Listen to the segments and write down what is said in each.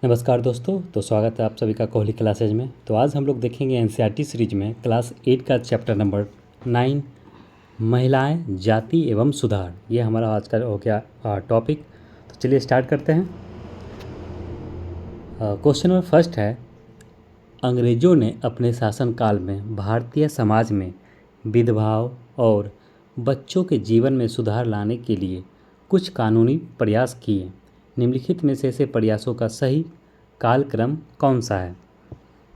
नमस्कार दोस्तों। तो स्वागत है आप सभी का कोहली क्लासेज में। तो आज हम लोग देखेंगे एनसीईआरटी सीरीज में क्लास 8 का चैप्टर नंबर 9 महिलाएं, जाति एवं सुधार। ये हमारा आज का हो गया टॉपिक। तो चलिए स्टार्ट करते हैं। क्वेश्चन नंबर फर्स्ट है, अंग्रेज़ों ने अपने शासनकाल में भारतीय समाज में विधवाओं और बच्चों के जीवन में सुधार लाने के लिए कुछ कानूनी प्रयास किए। निम्नलिखित में से ऐसे प्रयासों का सही कालक्रम कौन सा है?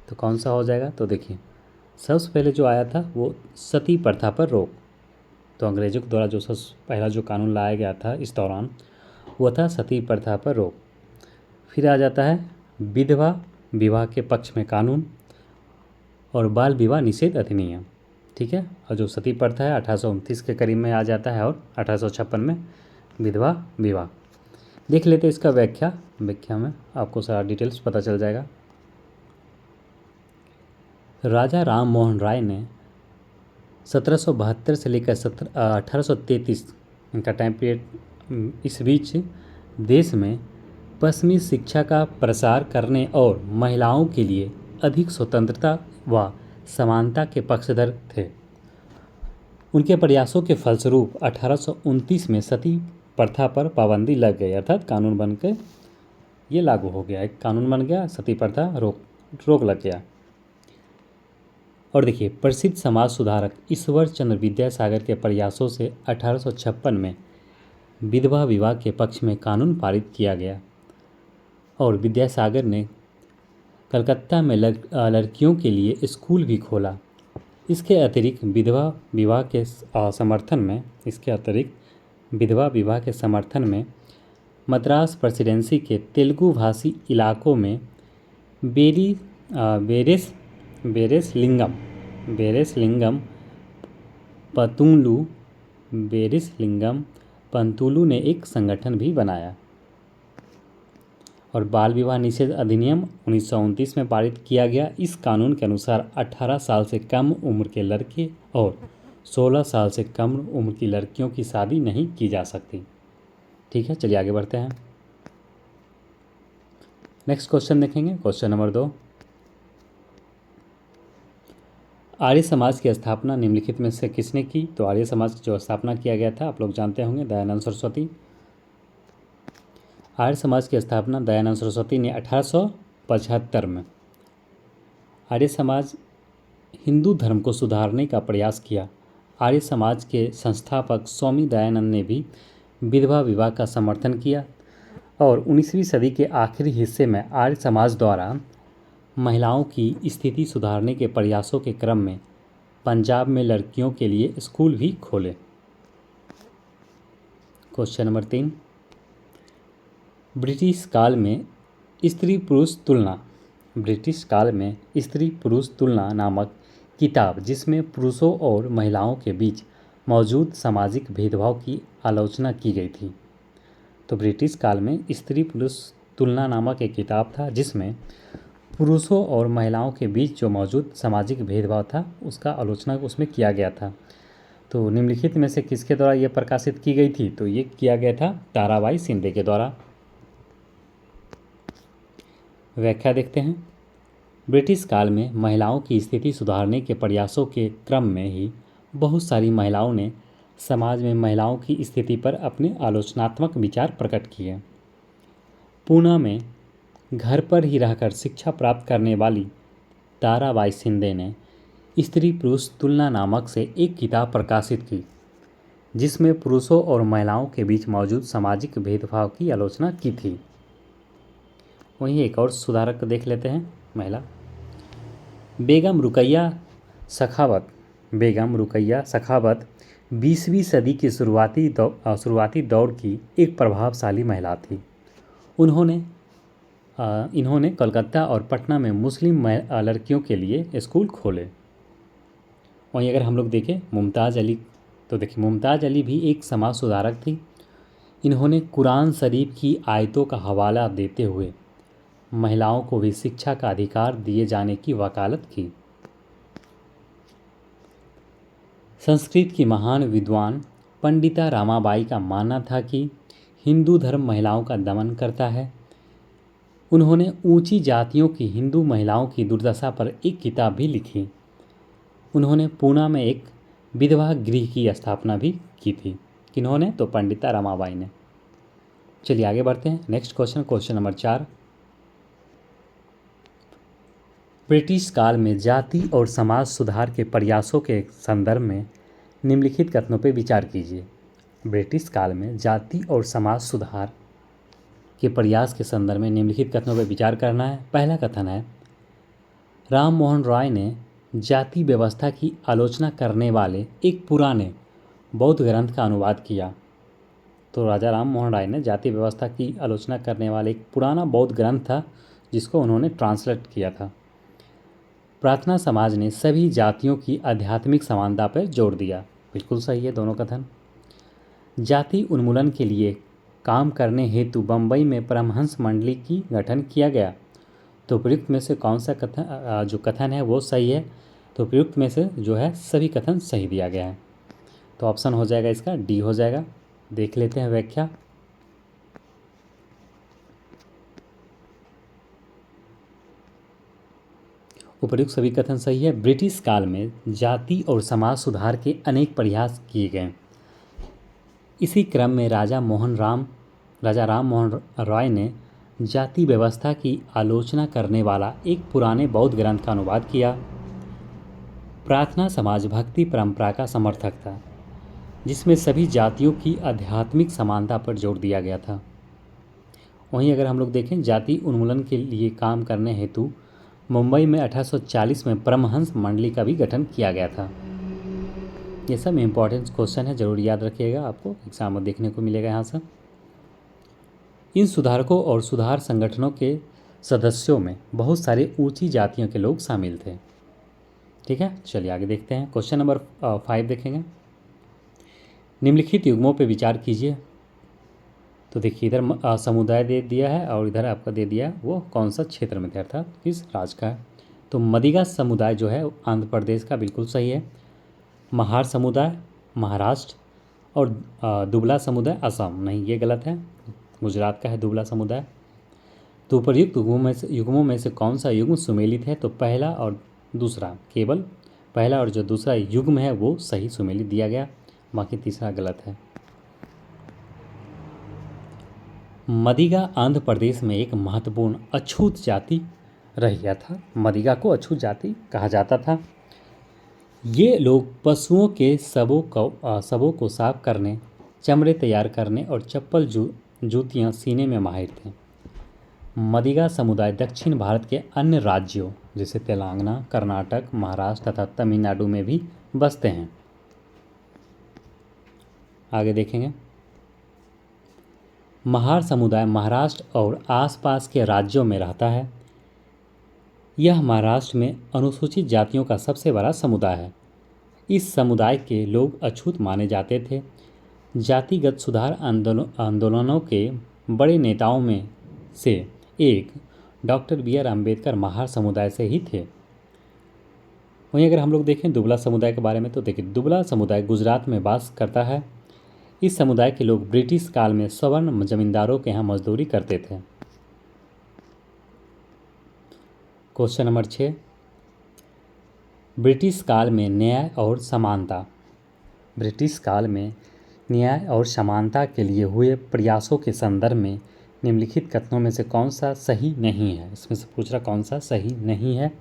तो कौन सा हो जाएगा? तो देखिए, सबसे पहले जो आया था वो सती प्रथा पर रोक। तो अंग्रेज़ों के द्वारा जो सबसे पहला जो कानून लाया गया था इस दौरान वो था सती प्रथा पर रोक। फिर आ जाता है विधवा विवाह के पक्ष में कानून और बाल विवाह निषेध अधिनियम। ठीक है। और जो सती प्रथा है 1829 के करीब में आ जाता है और 1856 में विधवा विवाह। देख लेते हैं इसका व्याख्या में आपको सारा डिटेल्स पता चल जाएगा। राजा राम मोहन राय ने 1772 से लेकर 1833 इनका टाइम पीरियड, इस बीच देश में पश्चिमी शिक्षा का प्रसार करने और महिलाओं के लिए अधिक स्वतंत्रता व समानता के पक्षधर थे। उनके प्रयासों के फलस्वरूप 1829 में सती प्रथा पर पाबंदी लग गई, अर्थात कानून बन के ये लागू हो गया। एक कानून बन गया, सती प्रथा रोक लग गया। और देखिए, प्रसिद्ध समाज सुधारक ईश्वर चंद्र विद्यासागर के प्रयासों से 1856 में विधवा विवाह के पक्ष में कानून पारित किया गया और विद्यासागर ने कलकत्ता में लड़कियों के लिए स्कूल भी खोला। इसके अतिरिक्त विधवा विवाह के समर्थन में मद्रास प्रेसिडेंसी के तेलुगु भाषी इलाकों में बेरेसलिंगम पंतुलू ने एक संगठन भी बनाया। और बाल विवाह निषेध अधिनियम 1929 में पारित किया गया। इस कानून के अनुसार 18 साल से कम उम्र के लड़के और 16 साल से कम उम्र की लड़कियों की शादी नहीं की जा सकती। ठीक है, चलिए आगे बढ़ते हैं। नेक्स्ट क्वेश्चन देखेंगे, क्वेश्चन नंबर 2। आर्य समाज की स्थापना निम्नलिखित में से किसने की? तो आर्य समाज की जो स्थापना किया गया था आप लोग जानते होंगे, दयानंद सरस्वती। आर्य समाज की स्थापना दयानंद सरस्वती ने 1875 में। आर्य समाज हिंदू धर्म को सुधारने का प्रयास किया। आर्य समाज के संस्थापक स्वामी दयानंद ने भी विधवा विवाह का समर्थन किया और 19वीं सदी के आखिरी हिस्से में आर्य समाज द्वारा महिलाओं की स्थिति सुधारने के प्रयासों के क्रम में पंजाब में लड़कियों के लिए स्कूल भी खोले। Question number 3। ब्रिटिश काल में स्त्री पुरुष तुलना नामक किताब, जिसमें पुरुषों और महिलाओं के बीच मौजूद सामाजिक भेदभाव की आलोचना की गई थी। तो ब्रिटिश काल में स्त्री पुरुष तुलना नामक एक किताब था जिसमें पुरुषों और महिलाओं के बीच जो मौजूद सामाजिक भेदभाव था उसका आलोचना उसमें किया गया था। तो निम्नलिखित में से किसके द्वारा यह प्रकाशित की गई थी? तो ये किया गया था ताराबाई शिंदे के द्वारा। व्याख्या देखते हैं। ब्रिटिश काल में महिलाओं की स्थिति सुधारने के प्रयासों के क्रम में ही बहुत सारी महिलाओं ने समाज में महिलाओं की स्थिति पर अपने आलोचनात्मक विचार प्रकट किए। पूना में घर पर ही रहकर शिक्षा प्राप्त करने वाली ताराबाई शिंदे ने स्त्री पुरुष तुलना नामक से एक किताब प्रकाशित की जिसमें पुरुषों और महिलाओं के बीच मौजूद सामाजिक भेदभाव की आलोचना की थी। वहीं एक और सुधारक देख लेते हैं, महिला बेगम रुकैया सखावत 20वीं सदी की शुरुआती दौर की एक प्रभावशाली महिला थी। इन्होंने कलकत्ता और पटना में मुस्लिम लड़कियों के लिए स्कूल खोले। वहीं अगर हम लोग देखें मुमताज़ अली, तो देखिए मुमताज़ अली भी एक समाज सुधारक थी। इन्होंने कुरान शरीफ की आयतों का हवाला देते हुए महिलाओं को भी शिक्षा का अधिकार दिए जाने की वकालत की। संस्कृत की महान विद्वान पंडिता रामाबाई का मानना था कि हिंदू धर्म महिलाओं का दमन करता है। उन्होंने ऊंची जातियों की हिंदू महिलाओं की दुर्दशा पर एक किताब भी लिखी। उन्होंने पूना में एक विधवा गृह की स्थापना भी की थी। किन्होंने? तो पंडिता रमाबाई ने। चलिए आगे बढ़ते हैं। Next question, question number 4। British काल में जाति और समाज सुधार के प्रयासों के संदर्भ में निम्नलिखित कथनों पर विचार कीजिए। ब्रिटिश काल में जाति और समाज सुधार के प्रयास के संदर्भ में निम्नलिखित कथनों पर विचार करना है। पहला कथन है, राम मोहन रॉय ने जाति व्यवस्था की आलोचना करने वाले एक पुराने बौद्ध ग्रंथ का अनुवाद किया। तो राजा राम मोहन राय ने जाति व्यवस्था की आलोचना करने वाले एक पुराना बौद्ध ग्रंथ था जिसको उन्होंने ट्रांसलेट किया था। प्रार्थना समाज ने सभी जातियों की आध्यात्मिक समानता पर जोर दिया। बिल्कुल सही है दोनों कथन। जाति उन्मूलन के लिए काम करने हेतु बम्बई में परमहंस मंडली की गठन किया गया। तो प्रयुक्त में से कौन सा कथन जो कथन है वो सही है? तो प्रयुक्त में से जो है सभी कथन सही दिया गया है। तो ऑप्शन हो जाएगा इसका डी हो जाएगा। देख लेते हैं व्याख्या। उपर्युक्त सभी कथन सही है। ब्रिटिश काल में जाति और समाज सुधार के अनेक प्रयास किए गए। इसी क्रम में राजा राम मोहन रॉय ने जाति व्यवस्था की आलोचना करने वाला एक पुराने बौद्ध ग्रंथ का अनुवाद किया। प्रार्थना समाज भक्ति परंपरा का समर्थक था जिसमें सभी जातियों की आध्यात्मिक समानता पर जोर दिया गया था। वहीं अगर हम लोग देखें जाति उन्मूलन के लिए काम करने हेतु मुंबई में 1840 में परमहंस मंडली का भी गठन किया गया था। ये सब इम्पोर्टेंट क्वेश्चन है, जरूर याद रखिएगा, आपको एग्जाम में देखने को मिलेगा यहाँ से। इन सुधारकों और सुधार संगठनों के सदस्यों में बहुत सारे ऊंची जातियों के लोग शामिल थे। ठीक है, चलिए आगे देखते हैं। क्वेश्चन नंबर 5 देखेंगे। निम्नलिखित युग्मों पर विचार कीजिए। तो देखिए इधर समुदाय दे दिया है और इधर आपका दे दिया है वो कौन सा क्षेत्र में थे, अर्थात किस राज्य का है। तो मदिगा समुदाय जो है आंध्र प्रदेश का, बिल्कुल सही है। महार समुदाय महाराष्ट्र और दुबला समुदाय असम, नहीं ये गलत है, गुजरात का है दुबला समुदाय। तो उपर्युक्त युग्मों में से कौन सा युग्म सुमेलित है? तो पहला और दूसरा, केवल पहला और जो दूसरा युग्म है वो सही सुमेलित दिया गया, बाकी तीसरा गलत है। मदिगा आंध्र प्रदेश में एक महत्वपूर्ण अछूत जाति रही था। मदिगा को अछूत जाति कहा जाता था। ये लोग पशुओं के शवों को साफ करने, चमड़े तैयार करने और चप्पल जूतियाँ सीने में माहिर थे। मदिगा समुदाय दक्षिण भारत के अन्य राज्यों जैसे तेलंगाना, कर्नाटक, महाराष्ट्र तथा तमिलनाडु में भी बसते हैं। आगे देखेंगे। महार समुदाय महाराष्ट्र और आसपास के राज्यों में रहता है। यह महाराष्ट्र में अनुसूचित जातियों का सबसे बड़ा समुदाय है। इस समुदाय के लोग अछूत माने जाते थे। जातिगत सुधार आंदोलनों के बड़े नेताओं में से एक doctor B R Ambedkar Mahar समुदाय से ही थे। वहीं अगर हम लोग देखें दुबला समुदाय के बारे में, तो देखिए दुबला समुदाय गुजरात में वास करता है। इस समुदाय के लोग ब्रिटिश काल में सवर्ण जमींदारों के यहाँ मजदूरी करते थे। Question number 6। ब्रिटिश काल में न्याय और समानता। ब्रिटिश काल में न्याय और समानता के लिए हुए प्रयासों के संदर्भ में निम्नलिखित कथनों में से कौन सा सही नहीं है? इसमें से पूछ रहा कौन सा सही नहीं है।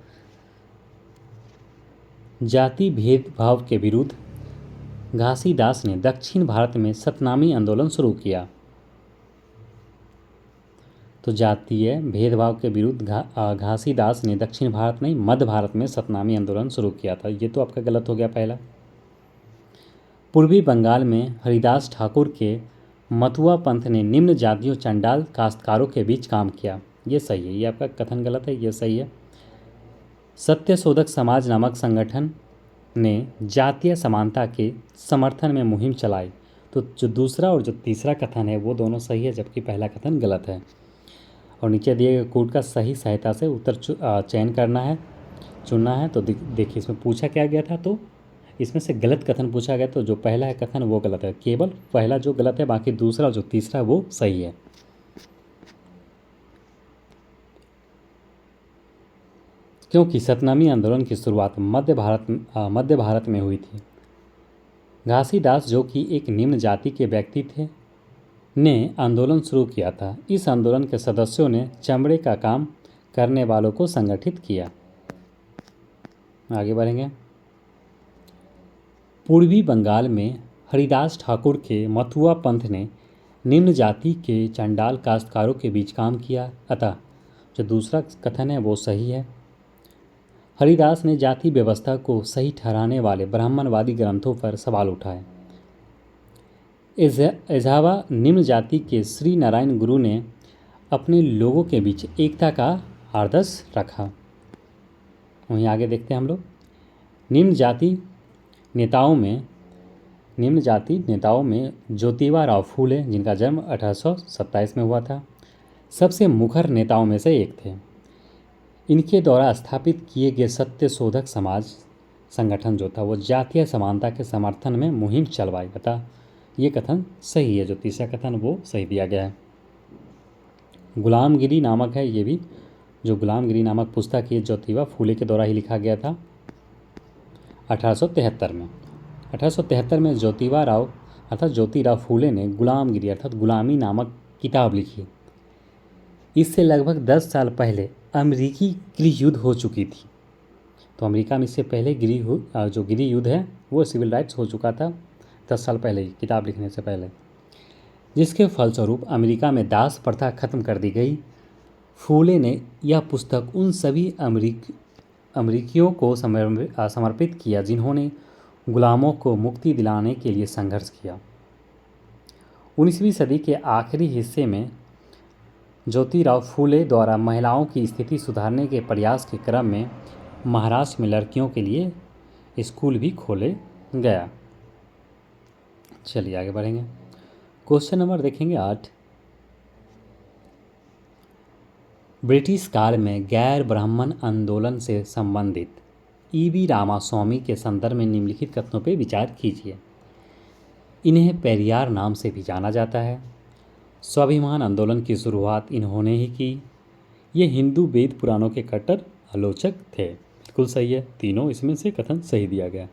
जाति भेदभाव के विरुद्ध घासीदास ने दक्षिण भारत में सतनामी आंदोलन शुरू किया। तो जातीय भेदभाव के विरुद्ध घासीदास ने दक्षिण भारत नहीं मध्य भारत में सतनामी आंदोलन शुरू किया था। ये तो आपका गलत हो गया पहला। पूर्वी बंगाल में हरिदास ठाकुर के मतुआ पंथ ने निम्न जातियों चंडाल काश्तकारों के बीच काम किया। ये सही है, ये आपका कथन गलत है, ये सही है। सत्यशोधक समाज नामक संगठन ने जातीय समानता के समर्थन में मुहिम चलाई। तो जो दूसरा और जो तीसरा कथन है वो दोनों सही है, जबकि पहला कथन गलत है। और नीचे दिए गए कोड का सही सहायता से उत्तर चयन करना है, चुनना है। तो देखिए इसमें पूछा क्या गया था, तो इसमें से गलत कथन पूछा गया। तो जो पहला है कथन वो गलत है, केवल पहला जो गलत है, बाकी दूसरा जो तीसरा वो सही है। क्योंकि सतनामी आंदोलन की शुरुआत मध्य भारत में हुई थी। घासीदास, जो कि एक निम्न जाति के व्यक्ति थे, ने आंदोलन शुरू किया था। इस आंदोलन के सदस्यों ने चमड़े का काम करने वालों को संगठित किया। आगे बढ़ेंगे। पूर्वी बंगाल में हरिदास ठाकुर के मथुआ पंथ ने निम्न जाति के चंडाल काश्तकारों के बीच काम किया, अतः जो दूसरा कथन है वो सही है। हरिदास ने जाति व्यवस्था को सही ठहराने वाले ब्राह्मणवादी ग्रंथों पर सवाल उठाए। एझावा निम्न जाति के श्री नारायण गुरु ने अपने लोगों के बीच एकता का आदर्श रखा। वहीं आगे देखते हैं हम लोग। निम्न जाति नेताओं में ज्योतिबा राव फूले, जिनका जन्म 1827 में हुआ था, सबसे मुखर नेताओं में से एक थे। इनके द्वारा स्थापित किए गए सत्य शोधक समाज संगठन जो था वो जातीय समानता के समर्थन में मुहिम चलवाई। अतः ये कथन सही है, जो तीसरा कथन वो सही दिया गया है। गुलामगिरी नामक है ये भी, जो गुलामगिरी नामक पुस्तक ये ज्योतिबा फूले के द्वारा ही लिखा गया था 1873 में। 1873 में ज्योतिराव फूले ने गुलामगिरी अर्थात गुलामी नामक किताब लिखी। इससे लगभग 10 साल पहले अमेरिकी गृह युद्ध हो चुकी थी। तो अमेरिका में इससे पहले जो गृह युद्ध है वो सिविल राइट्स हो चुका था 10 साल पहले ही, किताब लिखने से पहले, जिसके फलस्वरूप अमेरिका में दास प्रथा खत्म कर दी गई। फूले ने यह पुस्तक उन सभी अमेरिकियों को समर्पित किया जिन्होंने गुलामों को मुक्ति दिलाने के लिए संघर्ष किया। 19वीं सदी के आखिरी हिस्से में ज्योतिराव फूले द्वारा महिलाओं की स्थिति सुधारने के प्रयास के क्रम में महाराष्ट्र में लड़कियों के लिए स्कूल भी खोले गया। चलिए आगे बढ़ेंगे। क्वेश्चन नंबर देखेंगे 8। ब्रिटिश काल में गैर ब्राह्मण आंदोलन से संबंधित ईवी रामास्वामी के संदर्भ में निम्नलिखित कथनों पर विचार कीजिए। इन्हें पेरियार नाम से भी जाना जाता है। स्वाभिमान आंदोलन की शुरुआत इन्होंने ही की। ये हिंदू वेद पुराणों के कट्टर आलोचक थे। बिल्कुल सही है, तीनों इसमें से कथन सही दिया गया,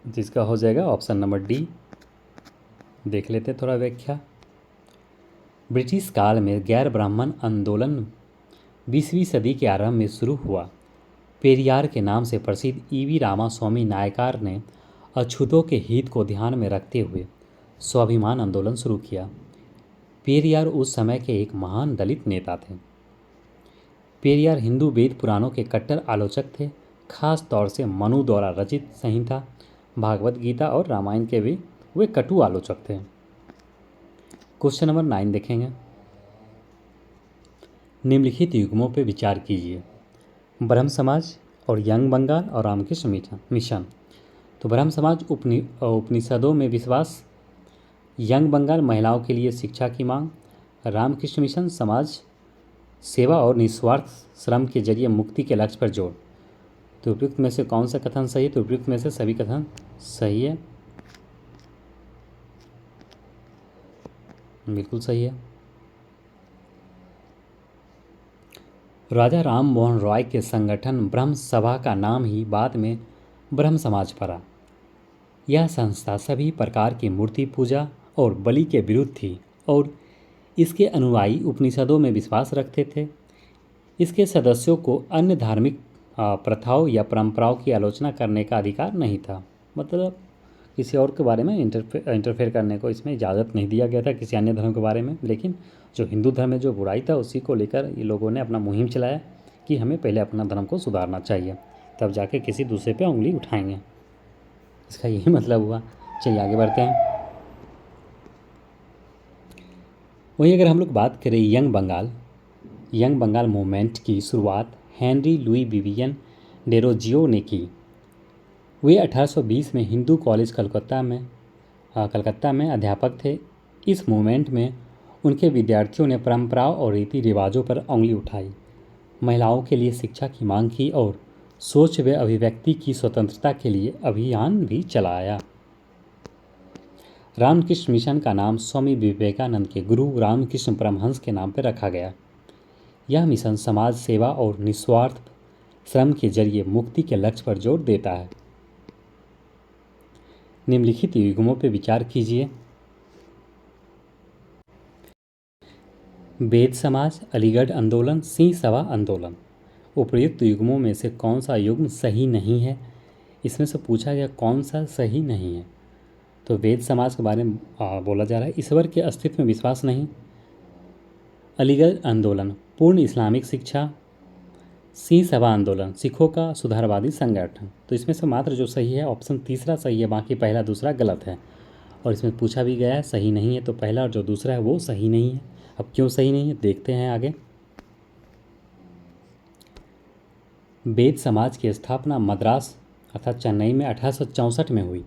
जिसका हो जाएगा ऑप्शन नंबर डी। देख लेते थोड़ा व्याख्या। ब्रिटिश काल में गैर ब्राह्मण आंदोलन 20वीं सदी के आरंभ में शुरू हुआ। पेरियार के नाम से प्रसिद्ध ईवी रामास्वामी नायकार ने अछूतों के हित को ध्यान में रखते हुए स्वाभिमान आंदोलन शुरू किया। पेरियार उस समय के एक महान दलित नेता थे। पेरियार हिंदू वेद पुराणों के कट्टर आलोचक थे। खास तौर से मनु द्वारा रचित संहिता, भागवत गीता और रामायण के भी वे कटु आलोचक थे। क्वेश्चन नंबर 9 देखेंगे। निम्नलिखित युग्मों पर विचार कीजिए। ब्रह्म समाज और यंग बंगाल और रामकृष्ण मिशन। तो ब्रह्म समाज उपनिषदों में विश्वास, यंग बंगाल महिलाओं के लिए शिक्षा की मांग, रामकृष्ण मिशन समाज सेवा और निस्वार्थ श्रम के जरिए मुक्ति के लक्ष्य पर जोर। तो उपयुक्त में से कौन सा कथन सही है? तो उपयुक्त में से सभी कथन सही है, बिल्कुल सही है। राजा राम मोहन रॉय के संगठन ब्रह्म सभा का नाम ही बाद में ब्रह्म समाज पड़ा। यह संस्था सभी प्रकार की मूर्ति पूजा और बलि के विरुद्ध थी और इसके अनुयायी उपनिषदों में विश्वास रखते थे। इसके सदस्यों को अन्य धार्मिक प्रथाओं या परंपराओं की आलोचना करने का अधिकार नहीं था। मतलब किसी और के बारे में इंटरफेयर करने को इसमें इजाज़त नहीं दिया गया था, किसी अन्य धर्म के बारे में। लेकिन जो हिंदू धर्म में जो बुराई था उसी को लेकर ये लोगों ने अपना मुहिम चलाया कि हमें पहले अपना धर्म को सुधारना चाहिए, तब जाके किसी दूसरे पे उंगली उठाएंगे। इसका यही मतलब हुआ। चलिए आगे बढ़ते हैं। वहीं अगर हम लोग बात करें यंग बंगाल मूवमेंट की शुरुआत हेनरी लुई विवियन डेरोजियो ने की। वे 1820 में हिंदू कॉलेज कलकत्ता में अध्यापक थे। इस मूवमेंट में उनके विद्यार्थियों ने परंपराओं और रीति रिवाजों पर उंगली उठाई, महिलाओं के लिए शिक्षा की मांग की और सोच व अभिव्यक्ति की स्वतंत्रता के लिए अभियान भी चलाया। रामकृष्ण मिशन का नाम स्वामी विवेकानंद के गुरु रामकृष्ण परमहंस के नाम पर रखा गया। यह मिशन समाज सेवा और निस्वार्थ श्रम के जरिए मुक्ति के लक्ष्य पर जोर देता है। निम्नलिखित युग्मों पर विचार कीजिए। वेद समाज, अलीगढ़ आंदोलन, सिंह सभा आंदोलन। उपर्युक्त युग्मों में से कौन सा युग्म सही नहीं है? इसमें से पूछा गया कौन सा सही नहीं है। तो वेद समाज के बारे में बोला जा रहा है, ईश्वर के अस्तित्व में विश्वास नहीं। अलीगढ़ आंदोलन पूर्ण इस्लामिक शिक्षा। सिंह सभा आंदोलन सिखों का सुधारवादी संगठन। तो इसमें से मात्र जो सही है ऑप्शन तीसरा सही है, बाकी पहला दूसरा गलत है। और इसमें पूछा भी गया है सही नहीं है, तो पहला और जो दूसरा है वो सही नहीं है। अब क्यों सही नहीं है देखते हैं आगे। वेद समाज की स्थापना मद्रास अर्थात चेन्नई में 1864 में हुई।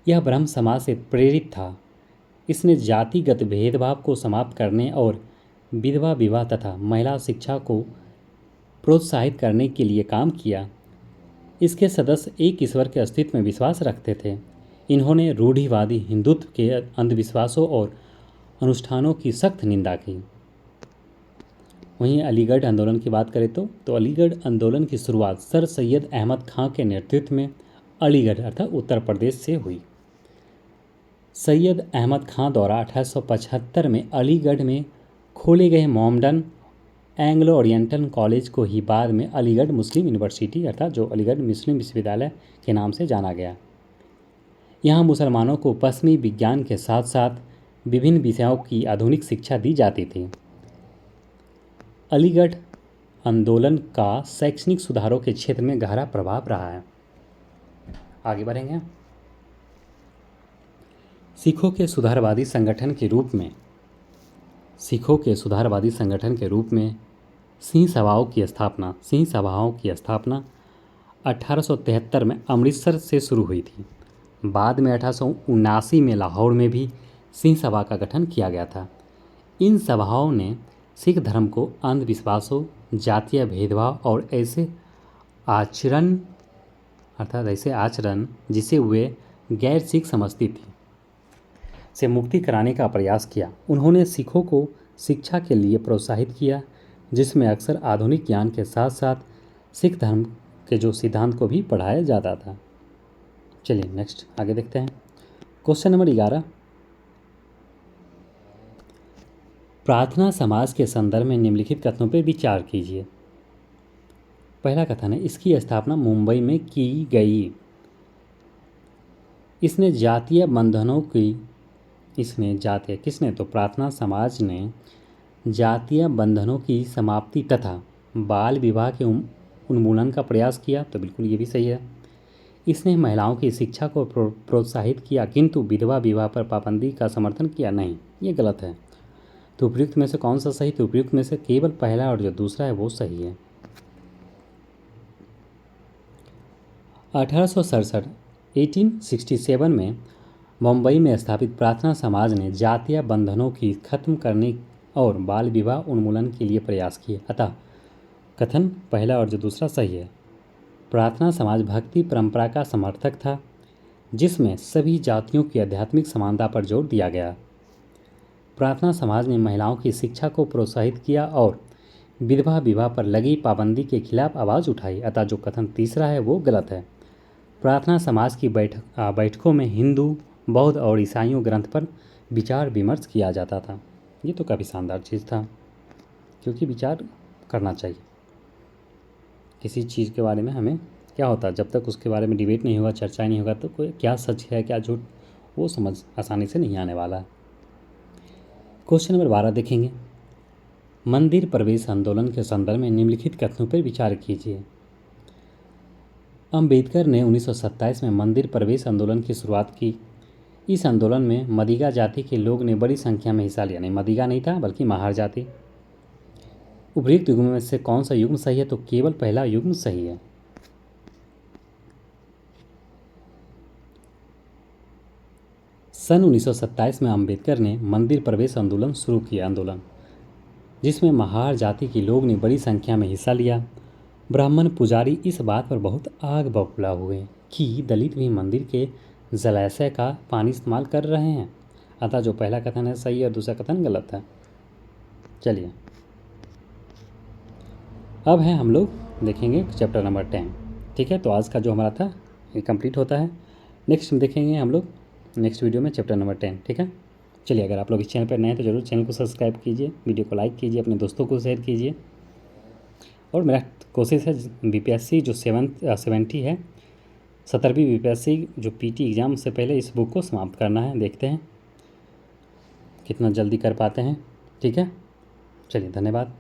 यह ब्रह्म समाज से प्रेरित था। इसने जातिगत भेदभाव को समाप्त करने और विधवा विवाह तथा महिला शिक्षा को प्रोत्साहित करने के लिए काम किया। इसके सदस्य एक ईश्वर के अस्तित्व में विश्वास रखते थे। इन्होंने रूढ़िवादी हिंदुत्व के अंधविश्वासों और अनुष्ठानों की सख्त निंदा की। वहीं अलीगढ़ आंदोलन की बात करें तो अलीगढ़ आंदोलन की शुरुआत सर सैयद अहमद खां के नेतृत्व में अलीगढ़ अर्थात उत्तर प्रदेश से हुई। सैयद अहमद खां द्वारा 1875 में अलीगढ़ में खोले गए मोहम्मडन एंग्लो ओरिएंटल कॉलेज को ही बाद में अलीगढ़ मुस्लिम यूनिवर्सिटी अर्थात जो अलीगढ़ मुस्लिम विश्वविद्यालय के नाम से जाना गया। यहाँ मुसलमानों को पश्चिमी विज्ञान के साथ साथ विभिन्न विषयों की आधुनिक शिक्षा दी जाती थी। अलीगढ़ आंदोलन का शैक्षणिक सुधारों के क्षेत्र में गहरा प्रभाव रहा है। आगे बढ़ेंगे। सिखों के सुधारवादी संगठन के रूप में सिंह सभाओं की स्थापना 1873 में अमृतसर से शुरू हुई थी। बाद में 1879 में लाहौर में भी सिंह सभा का गठन किया गया था। इन सभाओं ने सिख धर्म को अंधविश्वासों, जातीय भेदभाव और ऐसे आचरण जिसे वे गैर सिख समझती थी से मुक्ति कराने का प्रयास किया। उन्होंने सिखों को शिक्षा के लिए प्रोत्साहित किया, जिसमें अक्सर आधुनिक ज्ञान के साथ साथ सिख धर्म के जो सिद्धांत को भी पढ़ाया जाता था। चलिए नेक्स्ट आगे देखते हैं। क्वेश्चन नंबर 11, प्रार्थना समाज के संदर्भ में निम्नलिखित कथनों पर विचार कीजिए। पहला कथन है, इसकी स्थापना मुंबई में की गई। तो प्रार्थना समाज ने जातीय बंधनों की समाप्ति तथा बाल विवाह के उन्मूलन का प्रयास किया। तो बिल्कुल ये भी सही है। इसने महिलाओं की शिक्षा को प्रोत्साहित किया, किंतु विधवा विवाह पर पाबंदी का समर्थन किया नहीं। ये गलत है। तो उपयुक्त में से कौन सा सही? तो उपयुक्त में से केवल पहला और जो दूसरा है वो सही है। 1867 में मुंबई में स्थापित प्रार्थना समाज ने जातीय बंधनों की खत्म करने और बाल विवाह उन्मूलन के लिए प्रयास किए। अतः कथन पहला और जो दूसरा सही है। प्रार्थना समाज भक्ति परंपरा का समर्थक था, जिसमें सभी जातियों की आध्यात्मिक समानता पर जोर दिया गया। प्रार्थना समाज ने महिलाओं की शिक्षा को प्रोत्साहित किया और विधवा विवाह पर लगी पाबंदी के खिलाफ आवाज़ उठाई। अतः जो कथन तीसरा है वो गलत है। प्रार्थना समाज की बैठकों में हिंदू, बौद्ध और ईसाइयों ग्रंथ पर विचार विमर्श किया जाता था। ये तो काफ़ी शानदार चीज़ था, क्योंकि विचार करना चाहिए किसी चीज़ के बारे में। हमें क्या होता है, जब तक उसके बारे में डिबेट नहीं होगा, चर्चा नहीं होगा, तो कोई क्या सच है क्या झूठ वो समझ आसानी से नहीं आने वाला है। क्वेश्चन नंबर 12 देखेंगे। मंदिर प्रवेश आंदोलन के संदर्भ में निम्नलिखित कथनों पर विचार कीजिए। अम्बेडकर ने 1927 में मंदिर प्रवेश आंदोलन की शुरुआत की। इस आंदोलन में मदिगा जाति के लोग ने बड़ी संख्या में हिस्सा लिया। नहीं, मदिगा नहीं था बल्कि महार जाति। उपर्युक्त युग्म में से कौन सा युग्म सही है? तो केवल पहला युग्म सही है। सन 1927 में अम्बेडकर ने मंदिर प्रवेश आंदोलन शुरू किया, जिसमें महार जाति के लोग ने बड़ी संख्या में हिस्सा लिया। ब्राह्मण पुजारी इस बात पर बहुत आग बबूला हुए कि दलित भी मंदिर के जलाशय का पानी इस्तेमाल कर रहे हैं। अतः जो पहला कथन है सही और दूसरा कथन गलत है। चलिए अब है हम लोग देखेंगे चैप्टर नंबर 10। ठीक है, तो आज का जो हमारा था ये कंप्लीट होता है। नेक्स्ट देखेंगे हम लोग नेक्स्ट वीडियो में चैप्टर नंबर 10। ठीक है, चलिए अगर आप लोग इस चैनल पर नए हैं तो ज़रूर चैनल को सब्सक्राइब कीजिए, वीडियो को लाइक कीजिए, अपने दोस्तों को शेयर कीजिए। और मेरा कोशिश है बीपीएससी जो 70 है 17वीं बीपीएससी जो पीटी एग्ज़ाम से पहले इस बुक को समाप्त करना है। देखते हैं कितना जल्दी कर पाते हैं। ठीक है, चलिए धन्यवाद।